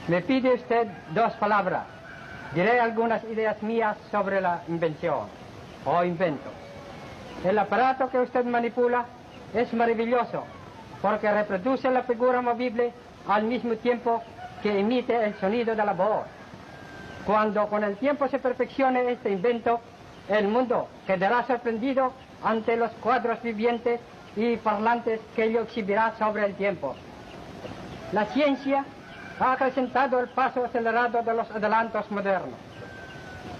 Me pide usted 2 palabras. Diré algunas ideas mías sobre la invención o invento. El aparato que usted manipula es maravilloso porque reproduce la figura movible al mismo tiempo que emite el sonido de la voz. Cuando con el tiempo se perfeccione este invento, el mundo quedará sorprendido ante los cuadros vivientes y parlantes que ello exhibirá sobre el tiempo. La ciencia ha acrecentado el paso acelerado de los adelantos modernos.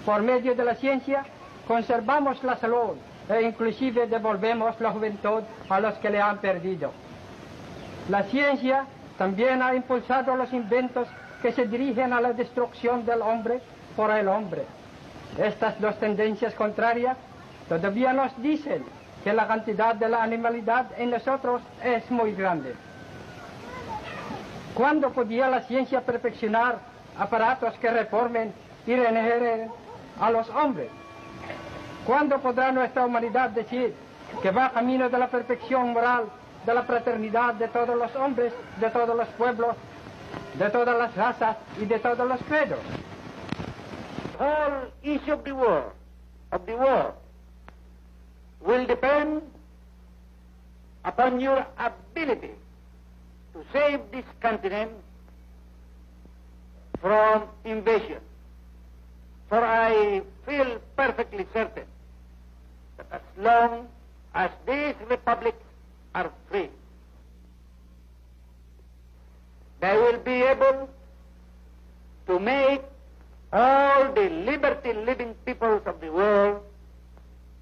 Por medio de la ciencia conservamos la salud e inclusive devolvemos la juventud a los que le han perdido. La ciencia también ha impulsado los inventos que se dirigen a la destrucción del hombre por el hombre. Estas 2 tendencias contrarias todavía nos dicen que la cantidad de la animalidad en nosotros es muy grande. ¿Cuándo podía la ciencia perfeccionar aparatos que reformen y regeneren a los hombres? ¿Cuándo podrá nuestra humanidad decir que va camino de la perfección moral, de la fraternidad de todos los hombres, de todos los pueblos, de todas las razas y de todos los credos? The whole issue of the war will depend upon your ability to save this continent from invasion. For I feel perfectly certain that as long as these republics are free, they will be able to make all the liberty-living peoples of the world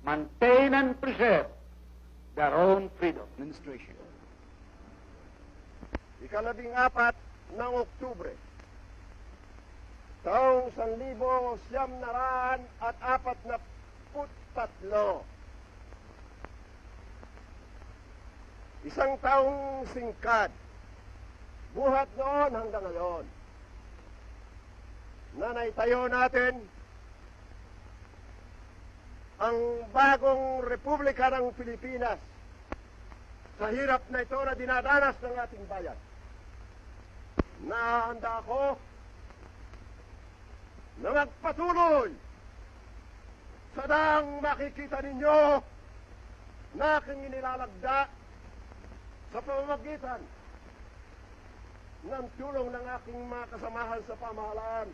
maintain and preserve their own freedom. Administration. Ika-14 ng Oktubre, taong 1943. Isang taong singkad, buhat noon hanggang ngayon, na naitayo natin ang bagong Republika ng Pilipinas sa hirap na ito na dinadanas ng ating bayan. Nahanda ako na magpatuloy sa daang makikita ninyo na aking inilalagda sa pamamagitan ng tulong ng aking mga kasamahan sa pamahalaan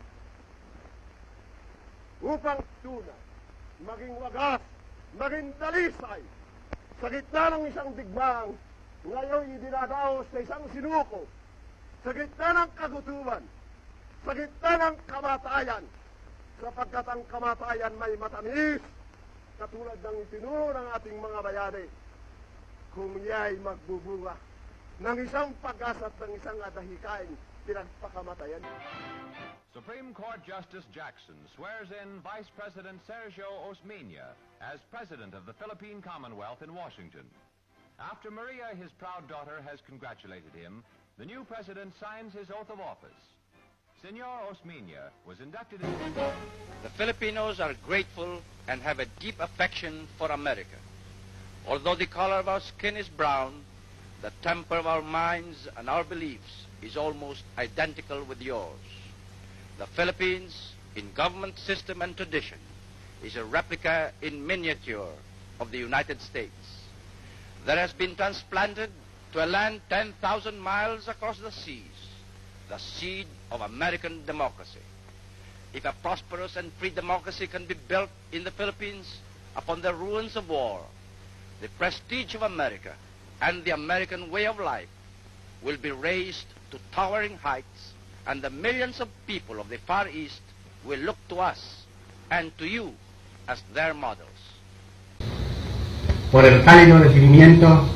upang tunay, maging wagas, maging dalisay sa gitna ng isang digmang ngayon idinadaos sa isang sinuko, sa gitna ng kagutuman, sa gitna ng kamatayan, sapagkat ang kamatayan may matamis, katulad ng itinuro ng ating mga bayani, kung iya'y magbubunga ng isang pag-asa at ng isang adahikain pinagpakamatayan. Supreme Court Justice Jackson swears in Vice President Sergio Osmeña as President of the Philippine Commonwealth in Washington. After Maria, his proud daughter, has congratulated him, the new president signs his oath of office. Senor Osmeña was inducted in... The Filipinos are grateful and have a deep affection for America. Although the color of our skin is brown, the temper of our minds and our beliefs is almost identical with yours. The Philippines, in government system and tradition, is a replica in miniature of the United States. That has been transplanted to a land 10,000 miles across the seas, the seed of American democracy. If a prosperous and free democracy can be built in the Philippines upon the ruins of war, the prestige of America and the American way of life will be raised to towering heights, and the millions of people of the Far East will look to us and to you as their models. Por el cálido recibimiento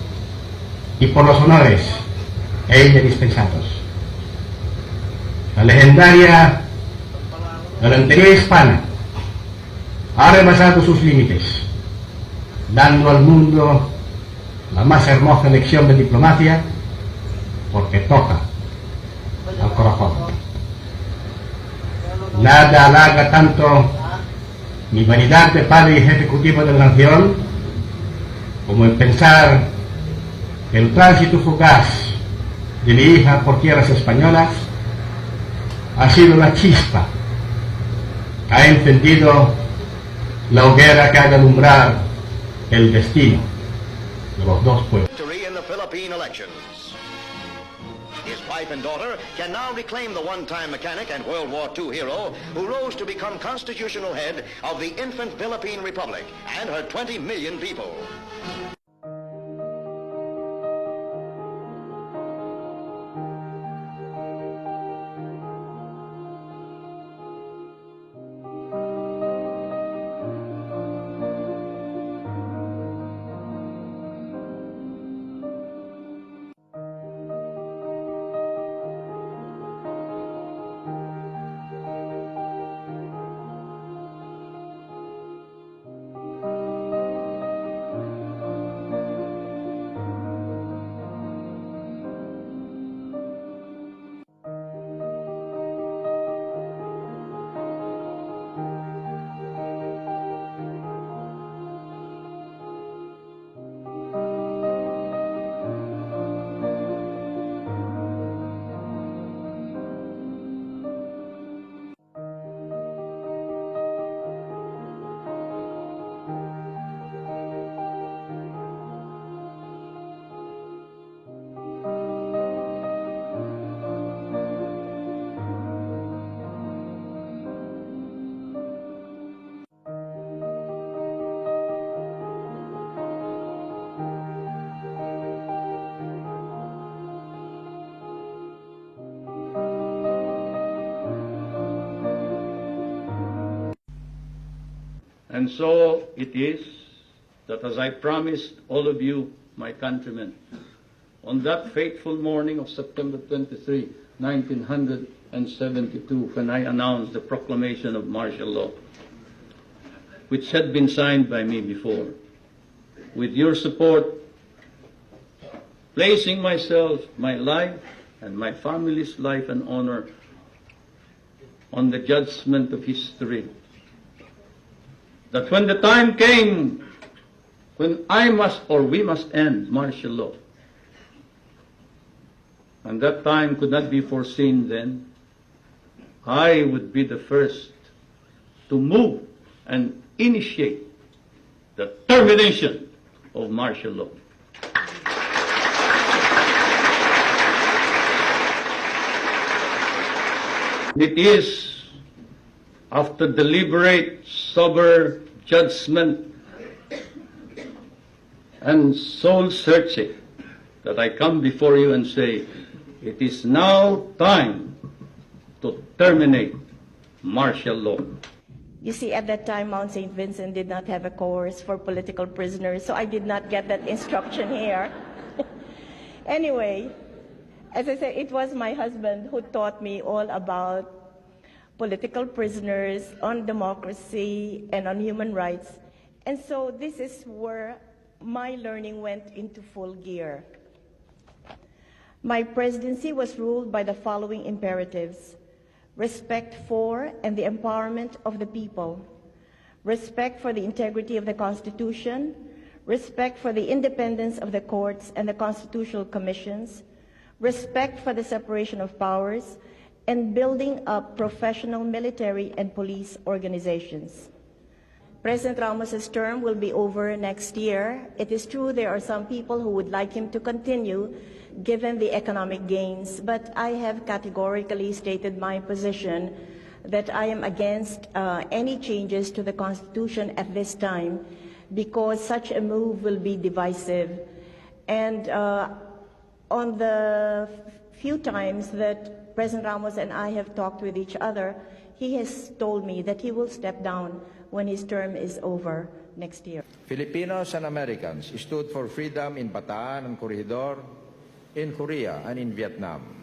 y por los honores e ella dispensados. La legendaria galantería hispana ha rebasado sus límites, dando al mundo la más hermosa lección de diplomacia, porque toca al corazón. Nada halaga tanto mi vanidad de padre y ejecutivo de la nación como el pensar que el tránsito fugaz de mi hija por tierras españolas ha sido una chispa, ha encendido la hoguera que ha de alumbrar el destino de los dos pueblos. Victory in the Philippine elections. His wife and daughter can now reclaim the one-time mechanic and World War II hero who rose to become constitutional head of the infant Philippine Republic and her 20 million people. And so it is that as I promised all of you, my countrymen, on that fateful morning of September 23, 1972, when I announced the proclamation of martial law, which had been signed by me before, with your support, placing myself, my life, and my family's life and honor on the judgment of history, that when the time came when I must or we must end martial law, and that time could not be foreseen then, I would be the first to move and initiate the termination of martial law. It is after deliberate, sober judgment and soul-searching that I come before you and say, it is now time to terminate martial law. You see, at that time, Mount St. Vincent did not have a course for political prisoners, so I did not get that instruction here. Anyway, as I said, it was my husband who taught me all about political prisoners, on democracy, and on human rights. And so this is where my learning went into full gear. My presidency was ruled by the following imperatives: respect for and the empowerment of the people, respect for the integrity of the Constitution, respect for the independence of the courts and the constitutional commissions, respect for the separation of powers, and building up professional military and police organizations. President Ramos's term will be over next year. It is true there are some people who would like him to continue given the economic gains, but I have categorically stated my position that I am against any changes to the Constitution at this time because such a move will be divisive. And on the few times that President Ramos and I have talked with each other, he has told me that he will step down when his term is over next year. Filipinos and Americans stood for freedom in Bataan and Corregidor, in Korea and in Vietnam.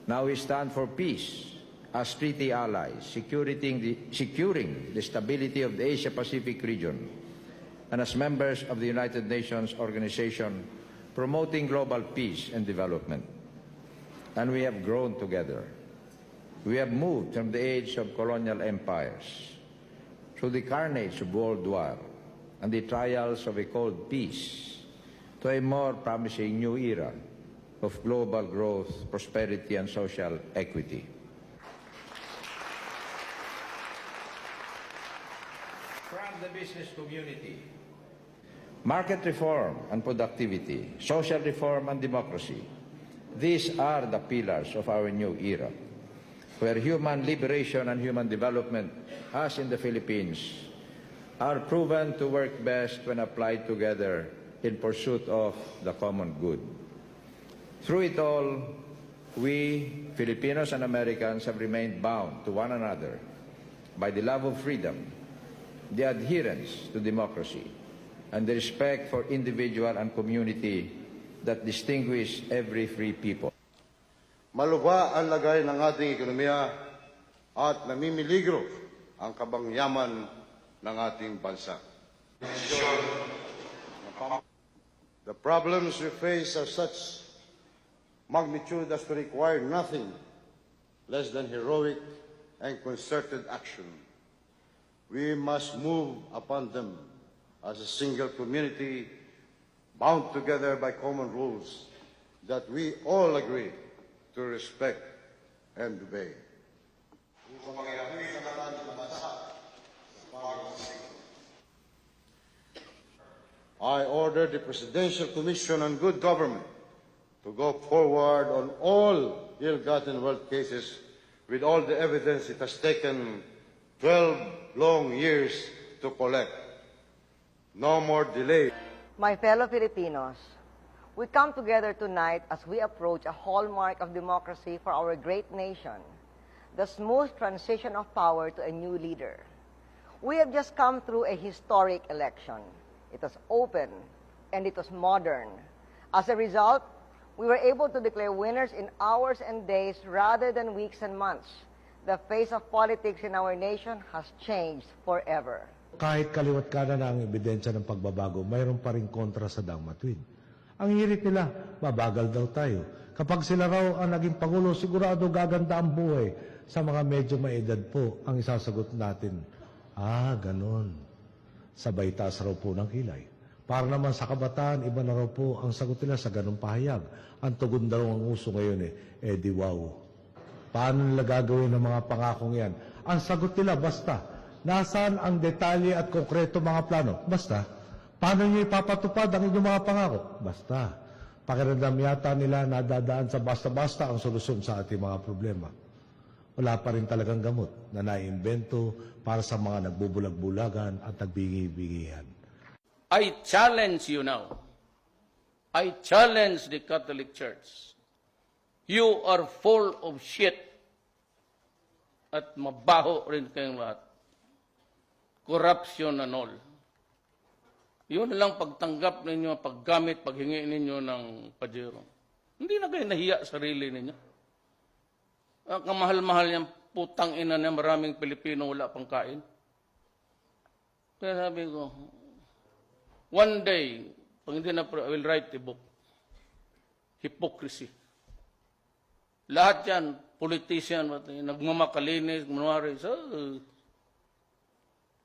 Now we stand for peace as treaty allies, securing the stability of the Asia-Pacific region, and as members of the United Nations organization, promoting global peace and development. And we have grown together. We have moved from the age of colonial empires through the carnage of World War and the trials of a cold peace to a more promising new era of global growth, prosperity, and social equity. the business community. Market reform and productivity, social reform and democracy. These are the pillars of our new era, where human liberation and human development, as in the Philippines, are proven to work best when applied together in pursuit of the common good. Through it all, we, Filipinos and Americans, have remained bound to one another by the love of freedom, the adherence to democracy, and the respect for individual and community that distinguish every free people. Malubha ang lagay ng ating ekonomiya at namimiligro ang kabangyaman ng ating bansa. The problems we face are such magnitude as to require nothing less than heroic and concerted action. We must move upon them as a single community bound together by common rules that we all agree to respect and obey. I order the Presidential Commission on Good Government to go forward on all ill-gotten wealth cases with all the evidence it has taken 12 long years to collect. No more delay. My fellow Filipinos, we come together tonight as we approach a hallmark of democracy for our great nation, the smooth transition of power to a new leader. We have just come through a historic election. It was open and it was modern. As a result, we were able to declare winners in hours and days rather than weeks and months. The face of politics in our nation has changed forever. Kahit kaliwat kanan na ang ebidensya ng pagbabago, mayroon pa rin kontra sa Dangmatwin. Ang hirit nila, mabagal daw tayo. Kapag sila raw ang naging Pangulo, sigurado gaganda ang buhay. Sa mga medyo maedad po, ang isasagot natin, ganon. Sabay taas raw po ng kilay. Para naman sa kabataan, iba na raw po ang sagot nila sa ganong pahayag. Ang tugon daw ang uso ngayon di wow. Paano nila gagawin ang mga pangakong yan? Ang sagot nila, basta. Nasaan ang detalye at konkreto mga plano? Basta. Paano nyo ipapatupad ang inyong mga pangako? Basta. Pakiramdam yata nila nadadaan sa basta-basta ang solusyon sa ating mga problema. Wala pa rin talagang gamot na naiimbento para sa mga nagbubulag-bulagan at nagbingi-bingihan. I challenge you now. I challenge the Catholic Church. You are full of shit. At mabaho rin kayong lahat. Corruption and all. Yun lang pagtanggap ninyo, paggamit, paghingi ninyo ng pajero. Hindi na kayo nahiya sarili ninyo. Ang kamahal-mahal niyang putang ina niya, maraming Pilipino wala pang kain. Kaya sabi ko, one day, pag hindi na, I will write a book. Hypocrisy. Lahat yan, politician, nagmamakalinis, manwari.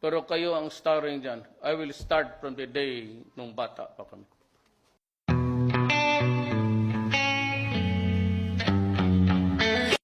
Pero kayo ang starring dyan. I will start from the day nung bata pa kami.